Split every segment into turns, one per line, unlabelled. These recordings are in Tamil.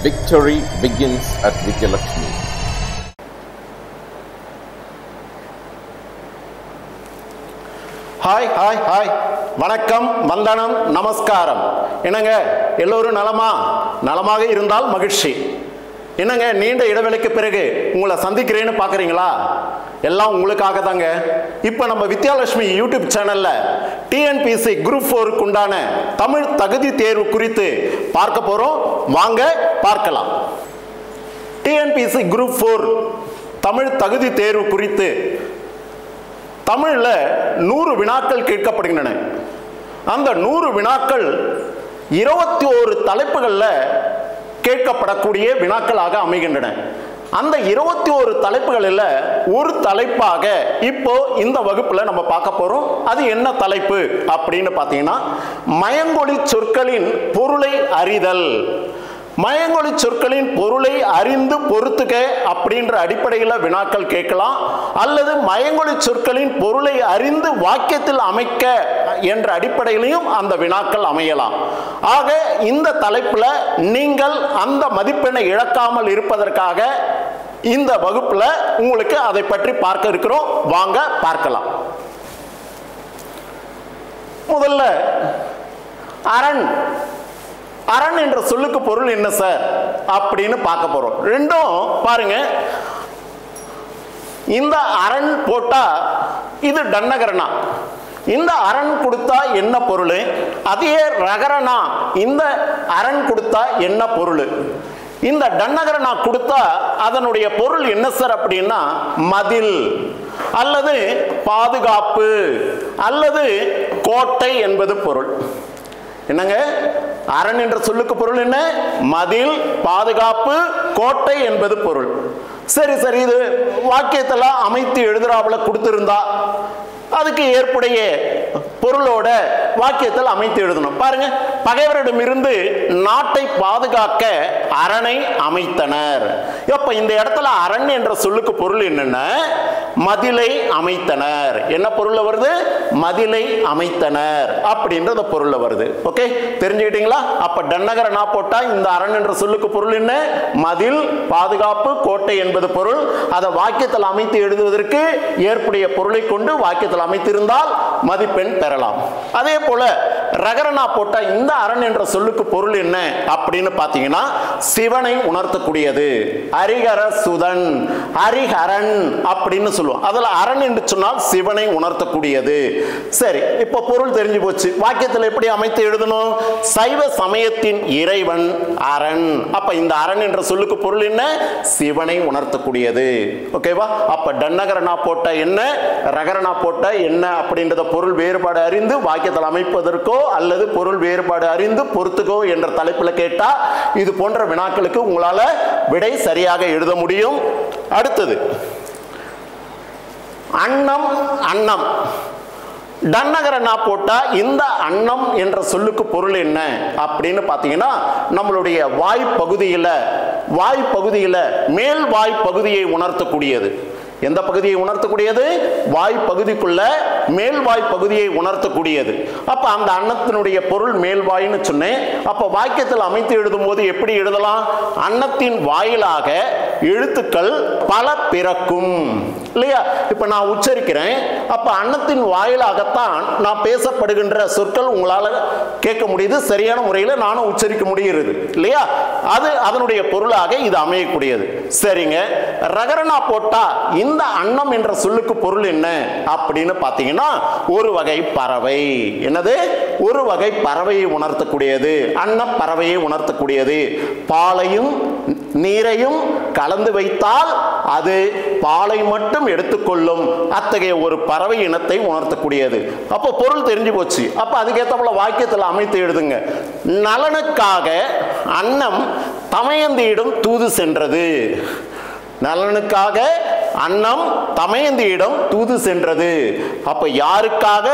Victory begins at Vidyalakshmi.
Hi hi hi, வணக்கம், வந்தனம், நமஸ்காரம். என்னங்க எல்லோரும் நலமாக இருந்தால் மகிழ்ச்சி. என்னங்க நீண்ட இடைவெளிக்கு பிறகு உங்களை சந்திக்கிறேன்னு பார்க்குறீங்களா? எல்லாம் உங்களுக்காக தாங்க. இப்போ நம்ம வித்யாலட்சுமி யூடியூப் சேனலில் டிஎன்பிஎஸ்சி குரூப் 4க்கு உண்டான தமிழ் தகுதி தேர்வு குறித்து பார்க்க போகிறோம். வாங்க பார்க்கலாம். டிஎன்பிஎஸ்சி குரூப் 4 தமிழ் தகுதி தேர்வு குறித்து தமிழில் 100 வினாக்கள் கேட்கப்படுகின்றன. அந்த 100 வினாக்கள் 21 தலைப்புகளில் கேட்கப்படக்கூடிய வினாக்களாக அமைகின்றன. அந்த 21 தலைப்புகளில் ஒரு தலைப்பாக இப்போ இந்த வகுப்பில் நம்ம பார்க்க போகிறோம். அது என்ன தலைப்பு அப்படின்னு பார்த்தீங்கன்னா, மயங்கொலி சொற்களின் பொருளை அறிதல். மயங்கொலி சொற்களின் பொருளை அறிந்து பொறுத்துக அப்படின்ற அடிப்படையில் வினாக்கள் கேட்கலாம், அல்லது மயங்கொலி சொற்களின் பொருளை அறிந்து வாக்கியத்தில் அமைக்க என்ற அடிப்படையிலையும் அந்த வினாக்கள் அமையலாம். ஆக இந்த தலைப்பில் நீங்கள் அந்த மதிப்பெண்ணை இழக்காமல் இருப்பதற்காக இந்த வகுப்பில் உங்களுக்கு அதை பற்றி பார்க்க இருக்கிறோம். வாங்க பார்க்கலாம். முதல்ல அரண் என்ற சொல்லுக்கு பொருள் என்ன சார் அப்படின்னு பார்க்க போறோம். ரெண்டும் பாருங்க. இந்த அரண் போட்டா இது டன்னகரணா. இந்த அரண் கொடுத்தா என்ன பொருள்? அதே ரகரணா இந்த அரண் கொடுத்தா என்ன பொருள்? இந்த டன்னகரணா கொடுத்தா அதனுடைய பொருள் என்ன சார் அப்படின்னா, மதில் அல்லது பாதுகாப்பு அல்லது கோட்டை என்பது பொருள். என்னங்க, அரண் என்ற சொல்லுக்கு பொருள் என்ன? மதில், பாதுகாப்பு, கோட்டை என்பது பொருள். சரி, இது வாக்கியத்தில் அமைத்து எழுதுறாப்புல கொடுத்திருந்தா அதுக்கு ஏற்புடைய பொருளோட வாக்கியத்தில் அமைத்து எழுதணும். பாருங்க, பகைவரிடமிருந்து நாட்டை பாதுகாக்க அரணை அமைத்தனர். இப்ப இந்த இடத்துல அரண் என்ற சொல்லுக்கு பொருள் என்னன்னா, மதிலை அமைத்தனர். என்ன பொருள் வருது? மதிலை அமைத்தனர் அப்படின்ற பொருள் வருது. ஓகே, தெரிஞ்சுக்கிட்டீங்களா? அப்ப டன்னகரணா போட்டா இந்த அரண் என்ற சொல்லுக்கு பொருள் என்ன? மதில், பாதுகாப்பு, கோட்டை என்பது பொருள். அதை வாக்கியத்தில் அமைத்து எழுதுவதற்கு ஏற்புடைய பொருளை கொண்டு வாக்கியத்தில் அமைத்திருந்தால் மதிப்பெண் பெறலாம். அதே போல ரகரணா போட்ட இந்த அரண் என்ற சொல்லுக்கு பொருள் என்ன அப்படின்னு பார்த்தீங்கன்னா, சிவனை உணர்த்தக்கூடியது. ஹரிஹர சுதன், ஹரிஹரன் அப்படின்னு சொல்லுவோம். அதில் அரண் என்று சொன்னால் சிவனை உணர்த்தக்கூடியது. சரி, இப்போ பொருள் தெரிஞ்சு போச்சு. வாக்கியத்தில் எப்படி அமைத்து எழுதணும்? சைவ சமயத்தின் இறைவன் அரண். அப்ப இந்த அரண் என்ற சொல்லுக்கு பொருள் என்ன? சிவனை உணர்த்தக்கூடியது. ஓகேவா? அப்ப டன்னகரணா போட்ட என்ன, ரகரணா போட்ட என்ன அப்படின்றத பொருள் வேறுபாடு அறிந்து வாக்கியத்தில் அமைப்பதற்கோ அல்லது பொருள் வேறுபாடு அறிந்து பொறுத்துக்கோ என்ற தலைப்பில் கேட்டா இது போன்ற வினாக்களுக்கு உங்களால விடை சரியாக எழுத முடியும். அடுத்தது அன்னம். டன்னகரணா போட்டா இந்த அன்னம் என்ற சொல்லுக்கு பொருள் என்ன அப்படின்னு பார்த்தீங்கன்னா, நம்மளுடைய வாய்ப்பகுதியில் மேல் வாய்ப்பகுதியை உணர்த்தக்கூடியது. எந்த பகுதியை உணர்த்தக்கூடியது? வாய்ப்பகுதிக்குள்ள மேல் வாய்ப்பகுதியை உணர்த்தக்கூடியது. அப்ப அந்த அன்னத்தினுடைய பொருள் மேல்வாய்னு சொன்னேன். அப்ப வாக்கியத்தில் அமைத்து எழுதும் போது எப்படி எழுதலாம்? அன்னத்தின் வாயிலாக எழுத்துக்கள் பல பிறக்கும் இல்லையா? இப்ப நான் உச்சரிக்கிறேன். அப்ப அன்னத்தின் வாயிலாகத்தான் நான் பேசப்படுகின்ற சொற்கள் உங்களால கேட்க முடியுது. சரியான முறையில் நானும் உச்சரிக்க முடிகிறது இல்லையா? அது அதனுடைய பொருளாக இது அமையக்கூடியது. சரிங்க, ரகரணா போட்டா இந்த அன்னம் என்ற சொல்லுக்கு பொருள் என்ன அப்படின்னு பார்த்தீங்கன்னா, ஒரு வகை பறவை. என்னது? ஒரு வகை பறவையை உணர்த்தக்கூடியது. அன்ன பறவையை உணர்த்தக்கூடியது. பாலையும் நீரையும் கலந்து வைத்தால் அது பாலை மட்டும் எடுத்துக்கொள்ளும் அத்தகைய ஒரு பறவை இனத்தை உணர்த்தக்கூடியது. அப்போ பொருள் தெரிஞ்சு போச்சு. அப்ப அதுக்கேற்ற வாக்கியத்தில் அமைத்து எழுதுங்க. நலனுக்காக அன்னம் தமயந்தியிடம் தூது சென்றது. நலனுக்காக அன்னம் தமயந்தியிடம் தூது சென்றது. அப்ப யாருக்காக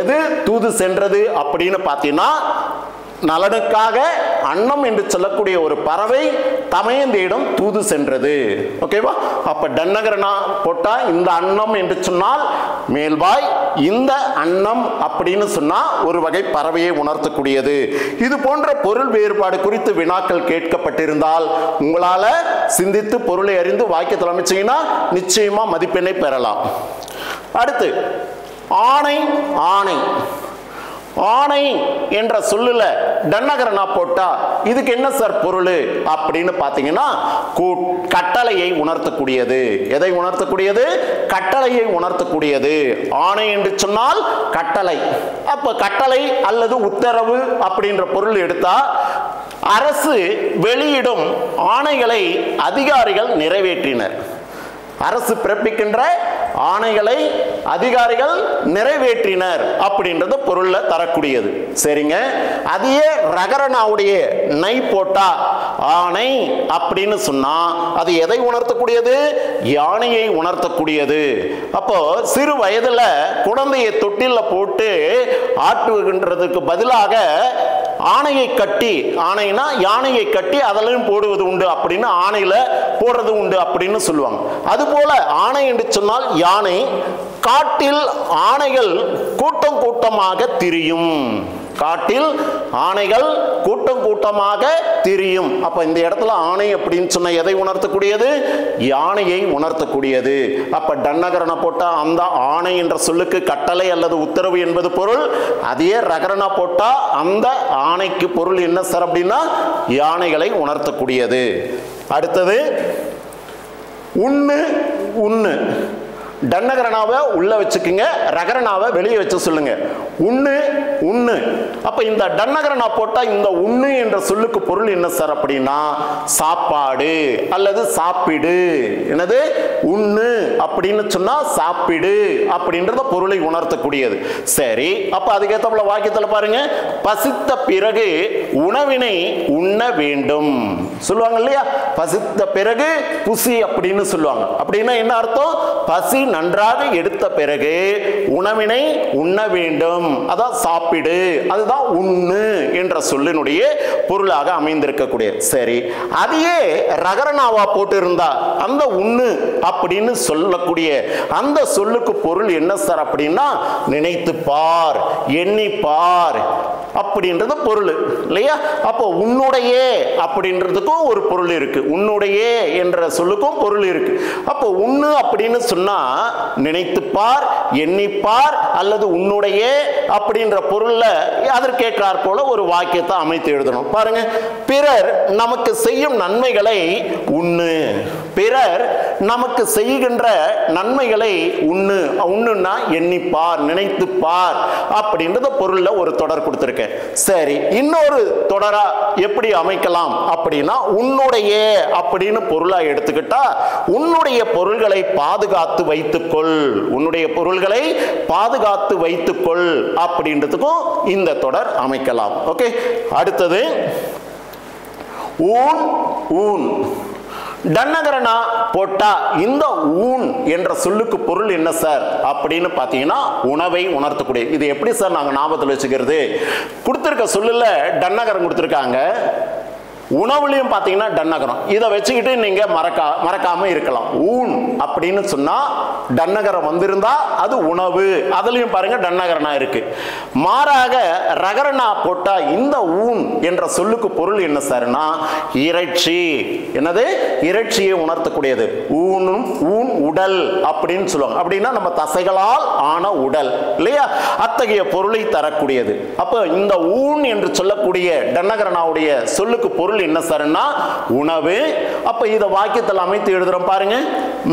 எது தூது சென்றது அப்படின்னு பார்த்தீங்கன்னா, நலனுக்காக அன்னம் என்று சொல்லக்கூடிய ஒரு பறவை தமயந்தியிடம் தூது சென்றது. ஓகேவா? அப்ப டன்னகரணா போட்டா இந்த அன்னம் என்று சொன்னால் மேல்வாய், இந்த அன்னம் அப்படின்னு சொன்னா ஒரு வகை பறவையை உணர்த்தக்கூடியது. இது போன்ற பொருள் வேறுபாடு குறித்து வினாக்கள் கேட்கப்பட்டிருந்தால் உங்களால சிந்தித்து பொருளை அறிந்து வாக்கியத்தில் அமைச்சீங்கன்னா நிச்சயமா மதிப்பெண்ணை பெறலாம். அடுத்து ஆணை. ஆணை ஆணை என்ற சொல்லுல டன்னகரணா போட்டா இதுக்கு என்ன சார் பொருள் அப்படின்னு பாத்தீங்கன்னா கட்டளையை உணர்த்தக்கூடியது. எதை உணர்த்தக்கூடியது? கட்டளையை உணர்த்தக்கூடியது. ஆணை என்று சொன்னால் கட்டளை. அப்ப கட்டளை அல்லது உத்தரவு அப்படின்ற பொருள் எடுத்தா அரசு வெளியிடும் ஆணைகளை அதிகாரிகள் நிறைவேற்றினர். அரசு பிறப்பிக்கின்ற ஆணைகளை அதிகாரிகள் நிறைவேற்றினர் அப்படின்றது பொருள்ல தரக்கூடியது. சரிங்க. அதையே ரகரணாவுடைய நை போட்டா ஆணை அப்படின்னு சொன்னா அது எதை உணர்த்தக்கூடியது? யானையை உணர்த்தக்கூடியது. அப்போ சிறு வயதுல குழந்தையை தொட்டில போட்டு ஆட்டுகின்றதுக்கு பதிலாக ஆணையை கட்டி, ஆணைனா யானையை கட்டி அதிலும் போடுவது உண்டு அப்படின்னு ஆணையில போடுறது உண்டு அப்படின்னு சொல்லுவாங்க. அதுபோல ஆணை என்று சொன்னால் யானை. காட்டில் ஆணைகள் கூட்டம் கூட்டமாக திரியும். காட்டில் ஆணைகள் கூட்டம் கூட்டமாக திரியும். அப்ப இந்த இடத்துல ஆணை அப்படின்னு சொன்ன எதை உணர்த்தக்கூடியது? யானையை உணர்த்தக்கூடியது. அப்ப டன்னகரண போட்டா அந்த ஆணை என்ற சொல்லுக்கு கட்டளை அல்லது உத்தரவு என்பது பொருள். அதே ரகரணா போட்டா அந்த ஆணைக்கு பொருள் என்ன சார் அப்படின்னா யானைகளை உணர்த்தக்கூடியது. அடுத்தது உண்ணு. உண்ணு டன்னகரணாவை உள்ள வச்சுக்குங்க, ரகரணாவை வெளியே வச்சு சொல்லுங்க. உண்ணு. உண்ணு. அப்ப இந்த டன்னகரணா போட்டா இந்த உண்ணு என்ற சொல்லுக்கு பொருள் என்ன சார் அப்படின்னா சாப்பாடு அல்லது சாப்பிடு. என்னது? உண்ணு அப்படின்னு சொன்னா சாப்பிடு அப்படின்றத பொருளை உணர்த்தக்கூடியது. சரி, அப்ப அதுக்கேற்ற வாக்கியத்தில் பாருங்க. பசித்த பிறகு உணவினை உண்ண வேண்டும் சொல்லுவாங்க இல்லையா? பசித்த பிறகு புசி அப்படின்னு சொல்லுவாங்க. அப்படின்னா என்ன அர்த்தம்? பசி நன்றாக எடுத்த பிறகு உணவினை உண்ண வேண்டும். அதான் சாப்பிடு. அதுதான் உண்ணு என்ற சொல்லினுடைய பொருளாக அமைந்திருக்கக்கூடிய. சரி, அதையே ரகரணாவா போட்டு இருந்தா அந்த உண்ணு அப்படின்னு சொல்லக்கூடிய அந்த சொல்லுக்கு பொருள் என்ன சார் அப்படின்னா நினைத்து பார், எண்ணி பார் அப்படின்றது பொருள் இல்லையா? அப்போ உன்னுடைய அப்படின்றதுக்கும் ஒரு பொருள் இருக்கு. உன்னுடைய என்ற சொல்லுக்கும் பொருள் இருக்கு. அப்போ உண்ணு அப்படின்னு சொன்னா நினைத்துப்பார், எண்ணிப்பார் அல்லது உன்னுடைய அப்படின்ற பொருள்ல அதற்கேற்றாற் போல ஒரு வாக்கியத்தை அமைத்து எழுதணும். பாருங்க. பிறர் நமக்கு செய்யும் நன்மைகளை உண்ணு. பிறர் நமக்கு செய்கின்ற நன்மைகளை உண்ணு. உண்ணுன்னா எண்ணிப்பார், நினைத்துப்பார் அப்படின்றத பொருள்ல ஒரு தொடர் கொடுத்திருக்கேன். சரி, இன்னொரு தொடரா எப்படி அமைக்கலாம் அப்படின்னா உன்னுடைய அப்படின்னு பொருளா எடுத்துக்கிட்டா உன்னுடைய பொருள்களை பாதுகாத்து வைத்துக்கொள். உன்னுடைய பொருள்களை பாதுகாத்து வைத்துக்கொள் அப்படின்றதுக்கும் இந்த தொடர் அமைக்கலாம். ஓகே. அடுத்தது ஊன். ஊன் டன்னகரணா போட்டா இந்த ஊன் என்ற சொல்லுக்கு பொருள் என்ன சார் அப்படின்னு பாத்தீங்கன்னா உணவை உணர்த்தக்கூடிய. இது எப்படி சார் நாங்க ஞாபகத்தில் வச்சுக்கிறது? கொடுத்திருக்க சொல்லுல டன்னகரம் கொடுத்திருக்காங்க, உணவுலையும் பார்த்தீங்கன்னா டன்னகரம். இதை வச்சுக்கிட்டு நீங்க மறக்காம இருக்கலாம். ஊன் அப்படின்னு சொன்னா டன்னகரம் வந்திருந்தா அது உணவு. அதுலயும் பாருங்க டன்னகரனா இருக்கு. மாறாக ரகரணா போட்டா இந்த ஊன் என்ற சொல்லுக்கு பொருள் என்ன சார்னா இறைச்சி. என்னது? இறைச்சியை உணர்த்தக்கூடியது. ஊனும் ஊன் உடல் அப்படின்னு சொல்லுவாங்க. அப்படின்னா நம்ம தசைகளால் ஆன உடல் இல்லையா? அத்தகைய பொருளை தரக்கூடியது. அப்ப இந்த ஊன் என்று சொல்லக்கூடிய டன்னகரனாவுடைய சொல்லுக்கு பொருள் என்ன சார்னா உணவு. அப்ப இத வாக்கியத்தில் அமைத்து எழுதுறோம் பாருங்க.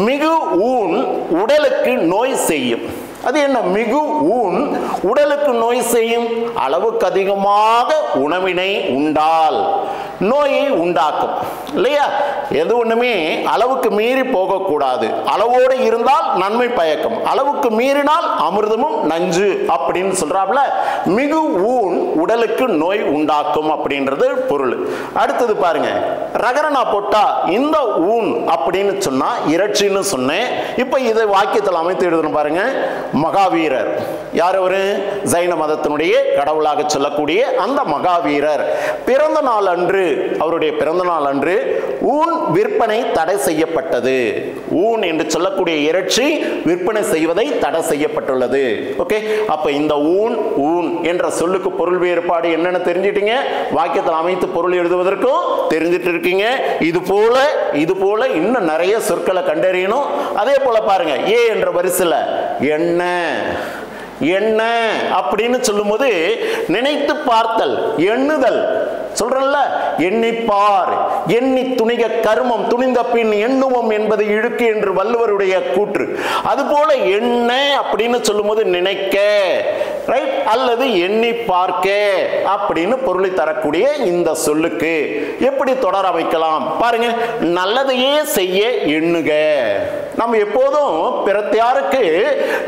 மிகு ஊன் உடலுக்கு நோய் செய்யும். அது என்ன? மிகு ஊன் உடலுக்கு நோய் செய்யும். அளவுக்கு அதிகமாக உணவினை உண்டால் நோயை உண்டாக்கும் இல்லையா? எது ஒண்ணுமே அளவுக்கு மீறி போகக்கூடாது. அளவோடு இருந்தால் நன்மை பயக்கும், அளவுக்கு மீறினால் அமிர்தமும் நஞ்சு அப்படின்னு சொல்றாப்ல. மிகு ஊன் உடலுக்கு நோய் உண்டாக்கும் அப்படின்றது பொருள். அடுத்தது பாருங்க, ரகரணா போட்டா இந்த ஊன் அப்படின்னு சொன்னா இறைச்சின்னு சொன்னேன். இப்ப இதை வாக்கியத்தில் அமைத்து எழுதணும் பாருங்க. மகாவீரர் யார்? அவரு ஜைன மதத்தினுடைய கடவுளாக சொல்லக்கூடிய அந்த மகாவீரர் பிறந்த நாள் அன்று, அவருடைய பிறந்த நாள் அன்று ஊன் விற்பனை தடை செய்யப்பட்டது. ஊன் என்று சொல்லக்கூடிய இறைச்சி விற்பனை செய்வதை தடை செய்யப்பட்டுள்ளது. ஓகே, அப்ப இந்த ஊன் ஊன் என்ற சொல்லுக்கு பொருள் வேறுபாடு என்னன்னு தெரிஞ்சிட்டீங்க. வாக்கியத்தில் அமைத்து பொருள் எழுதுவதற்கும் தெரிஞ்சிட்டு இருக்கீங்க. இது போல இன்னும் நிறைய சொற்களை கண்டறியணும். அதே போல பாருங்க, ஏ என்ற வரிசையில் என்ன என்ன அப்படின்னு சொல்லும்போது நினைத்து பார்த்தல், எண்ணுதல் சொல்றல்ல. எண்ணிப்பார், எண்ணி துணிக கருமம், துணிந்த பின் எண்ணுவோம் என்பது இழுக்கு என்று வள்ளுவருடைய கூற்று. அதுபோல என்ன அப்படின்னு சொல்லும்போது நினைக்க, ரைட், அல்லது எண்ணி பார்க்க அப்படின்னு பொருளை தரக்கூடிய இந்த சொல்லுக்கு எப்படி தொடர் அமைக்கலாம் பாருங்க. நல்லதையே செய்ய எண்ணுக. நம்ம எப்போதும் பிறத்தியாருக்கு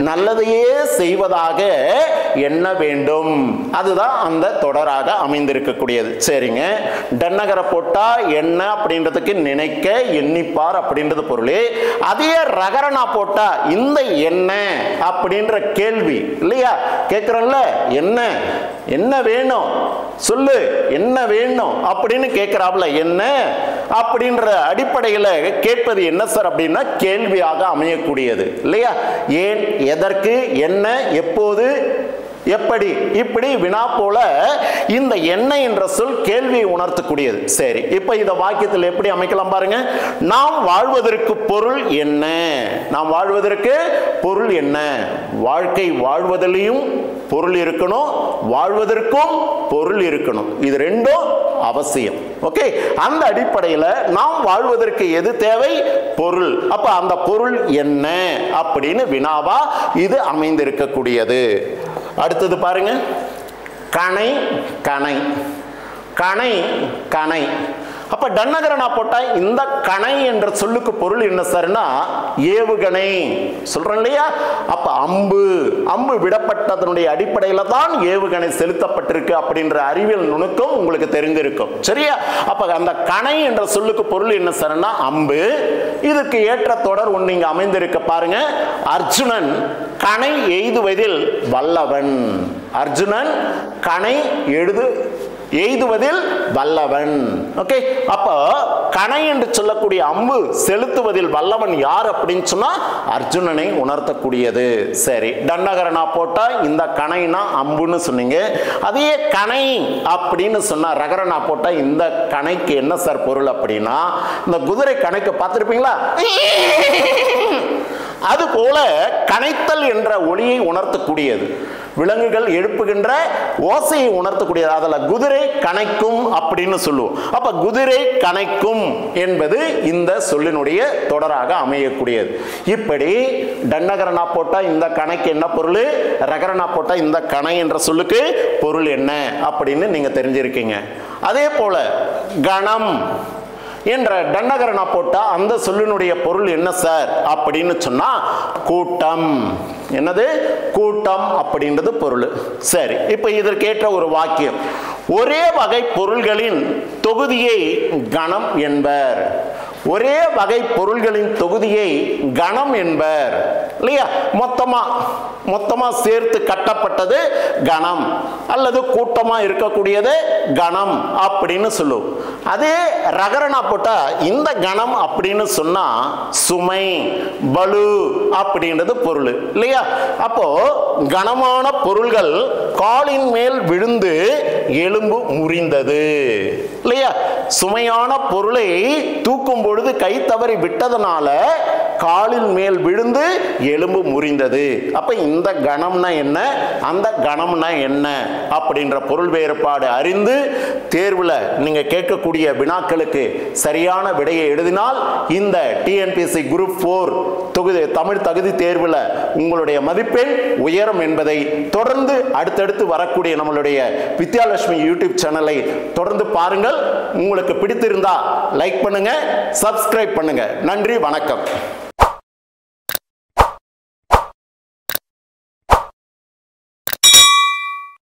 நல்லதையே செய்வதாக எண்ண வேண்டும். அதுதான் அந்த தொடராக அமைந்திருக்கக்கூடியது. சரிங்க, டன்னகர போட்டா என்ன அப்படின்றதுக்கு நினைக்க, எண்ணிப்பார் அப்படின்றது பொருள். அதே ரகரணா போட்டா இந்த என்ன அப்படின்ற கேள்வி இல்லையா கேட்கிறோம்ல, என்ன என்ன வேணும் சொல்லு, என்ன வேணும் அப்படின்னு கேட்கிறாப்ல. என்ன அப்படின்ற அடிப்படையில் கேட்பது என்ன சார் அப்படின்னா கேள்வியாக அமையக்கூடியது இல்லையா? ஏன், எதற்கு, என்ன, எப்போது, எப்படி, இப்படி வினா போல இந்த என்ன என்ற சொல் கேள்வியை உணர்த்தக்கூடியது. சரி, இப்ப இந்த வாக்கியத்தில் எப்படி அமைக்கலாம் பாருங்க. நாம் வாழ்வதற்கு பொருள் என்ன? நாம் வாழ்வதற்கு பொருள் என்ன? வாழ்க்கை வாழ்வதிலையும் பொருள் இருக்கணும், வாழ்வதற்கும் பொருள் இருக்கணும். இது ரெண்டும் அவசியம். ஓகே, அந்த அடிப்படையில் நாம் வாழ்வதற்கு எது தேவை? பொருள். அப்ப அந்த பொருள் என்ன அப்படின்னு வினாவா இது அமைந்திருக்கக்கூடியது. அடுத்தது பாருங்க, கணை கணை கணை கணை. அப்ப டன்னகரனா போட்டா இந்த கணை என்ற சொல்லுக்கு பொருள் என்ன சார்னா ஏவுகணை சொல்றோம் இல்லையா? அப்ப அம்பு, அம்பு விடப்பட்டதனுடைய அடிப்படையில தான் ஏவுகணை செலுத்தப்பட்டிருக்கு அப்படின்ற அறிவியல் நுணுக்கம் உங்களுக்கு தெரிந்திருக்கும். சரியா? அப்ப அந்த கணை என்ற சொல்லுக்கு பொருள் என்ன சார்னா அம்பு. இதுக்கு ஏற்ற தொடர் ஒன்று இங்க அமைந்திருக்க பாருங்க. அர்ஜுனன் கணை எய்துவதில் வல்லவன். அர்ஜுனன் கணை எய்துவதில் வல்லவன். ஓகே, அப்ப கணை என்று சொல்லக்கூடிய அம்பு செலுத்துவதில் வல்லவன் யார் அப்படின்னு சொன்னா அர்ஜுனனை உணர்த்தக்கூடியது. சரி, டன்னகரனா போட்டா இந்த கணைனா அம்புன்னு சொன்னீங்க. அதே கணை அப்படின்னு சொன்னா ரகரனா போட்டா இந்த கணைக்கு என்ன சார் பொருள் அப்படின்னா இந்த குதிரை கணைக்கு பார்த்திருப்பீங்களா? அது போல கணைத்தல் என்ற ஒளியை உணர்த்தக்கூடியது, விலங்குகள் எழுப்புகின்ற ஓசையை உணர்த்தக்கூடியது. அதில் குதிரை கணைக்கும் அப்படின்னு சொல்லுவோம். அப்ப குதிரை கணைக்கும் என்பது இந்த சொல்லினுடைய தொடராக அமையக்கூடியது. இப்படி டன்னகரனா போட்டா இந்த கணைக்கு என்ன பொருள், ரகரனா போட்டா இந்த கணை என்ற சொல்லுக்கு பொருள் என்ன அப்படின்னு நீங்க தெரிஞ்சிருக்கீங்க. அதே போல கணம் என்ற டன்னகரனா போட்டா அந்த சொல்லினுடைய பொருள் என்ன சார் அப்படின்னு சொன்னா கூட்டம். என்னது? கூட்டம் அப்படின்றது பொருள். சரி, இப்ப இதற்கேற்ற ஒரு வாக்கியம். ஒரே வகை பொருள்களின் தொகுதியை கணம் என்பர். ஒரே வகை பொருள்களின் தொகுதியை கணம் என்பர் இல்லையா? மொத்தமா சேர்த்து கட்டப்பட்டது கணம், அல்லது கூட்டமா இருக்கக்கூடியது கணம் அப்படின்னு சொல்லுவோம். அதே ரகரனா போட்டா இந்த கணம் அப்படின்னு சொன்னா சுமை, பலு அப்படின்றது பொருள் இல்லையா? அப்போ கனமான பொருள்கள் காலின் மேல் விழுந்து எலும்பு முறிந்தது இல்லையா? சுமையான பொருளை தூக்கும் பொழுது கை தவறி விட்டதனால காலின் மேல் விழுந்து எலும்பு முறிந்தது. அப்ப இந்த கணம்னா என்ன, அந்த கணம்னா என்ன அப்படின்ற பொருள் வேறுபாடு அறிந்து தேர்வுல நீங்க கேட்கக்கூடிய வினாக்களுக்கு சரியான விடையை எழுதினால் இந்த டிஎன்பிஎஸ்சி குரூப் 4 தமிழ் தகுதி தேர்வுல உங்களுடைய மதிப்பெண் உயரும் என்பதை தொடர்ந்து அடுத்தடுத்து வரக்கூடிய நம்மளுடைய வித்யாலட்சுமி யூடியூப் சேனலை தொடர்ந்து பாருங்கள். உங்களுக்கு பிடித்திருந்தா லைக் பண்ணுங்க, சப்ஸ்கிரைப் பண்ணுங்க. நன்றி, வணக்கம்.